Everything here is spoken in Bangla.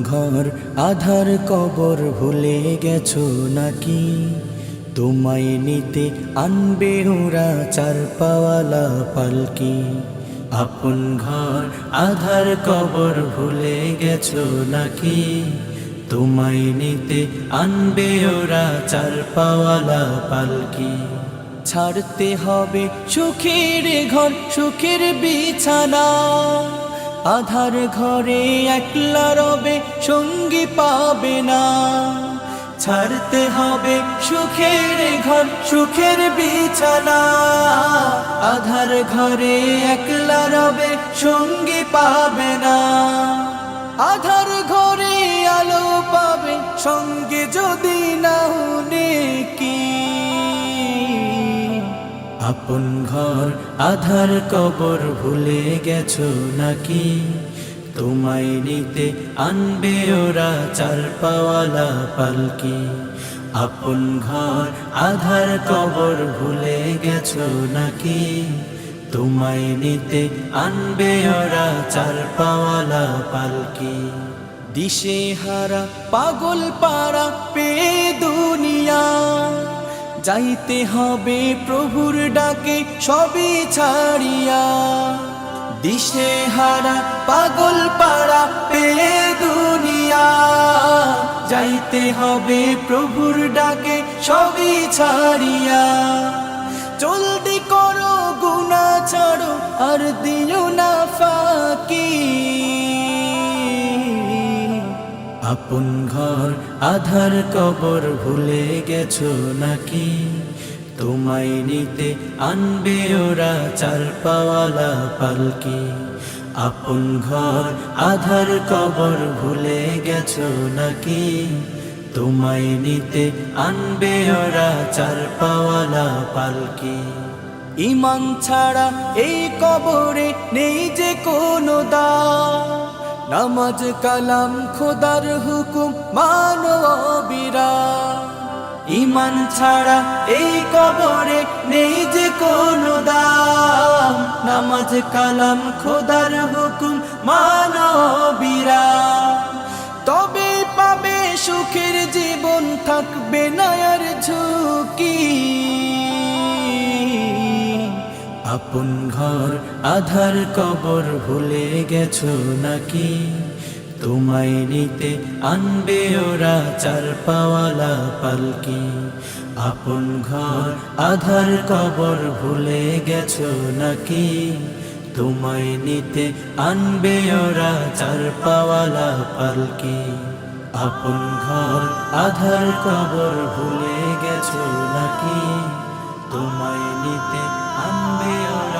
ঘর আধার কবর ভুলে গেছো নাকি? তোমায় নিতে আনবে ওরা চার পাওয়ালা পালকি। আপন ঘর আধার কবর ভুলে গেছো নাকি? তোমায় নিতে আনবে ওরা চার পাওয়ালা পালকি। ছাড়তে হবে সুখের ঘর সুখের বিছানা, আধার ঘরে একলা রবে সঙ্গী পাবে না। ছাড়তে হবে সুখের ঘর সুখের বিছানা, আধার ঘরে একলা রবে সঙ্গী পাবে না। আধার ঘরে আলো পাবে সঙ্গে যদি নাও নেকি। আপন ঘর আধার কবর ভুলে গেছো নাকি? তোমায় নিতে আনবে ওরা চার পাওয়ালা পালকি। আপন ঘর আধার কবর ভুলে গেছো নাকি? তোমায় নিতে আনবে ওরা চার পাওয়ালা পালকি। দিশে হারা পাগল পাড়া পেয়ে দুনিয়া, যাইতে হবে প্রভুর ডাকে সবই ছাড়িয়া। দিশে হারা পাগল পাড়া পেয়ে দুনিয়া, যাইতে হবে প্রভুর ডাকে সবই ছাড়িয়া। জলদি করো গুনাহ ছাড়ো আর দিও না ফাঁকি। আপন ঘর আধার কবর ভুলে গেছো নাকি? তোমায় নিতে আনবে ওরা চার পাওয়ালা পালকি। আপন ঘর আধার কবর ভুলে গেছো নাকি? তোমায় নিতে আনবে ওরা চার পাওয়ালা পালকি। ঈমান ছাড়া এই কবরে নেই যে কোনো দাম, নামাজ কালাম খোদার হুকুম মানো অবিরাম। ঈমান ছাড়া এই কবরে নেই যে কোনো দাম, নামাজ কালাম খোদার হুকুম মানো অবিরাম। তবে পাবে সুখের জীবন থাকবে না আর ঝুঁকি। আপন ঘর আধার কবর ভুলে গেছো নাকি? তোমায় নিতে আনবে ওরা চার পাওয়ালা পালকি। আপন ঘর আধার কবর ভুলে গেছো নাকি? তোমায় নিতে আনবে ওরা চার পাওয়ালা পালকি। আপন ঘর আধার কবর ভুলে গেছো নাকি? তোমায় নিতে আনবে ওরা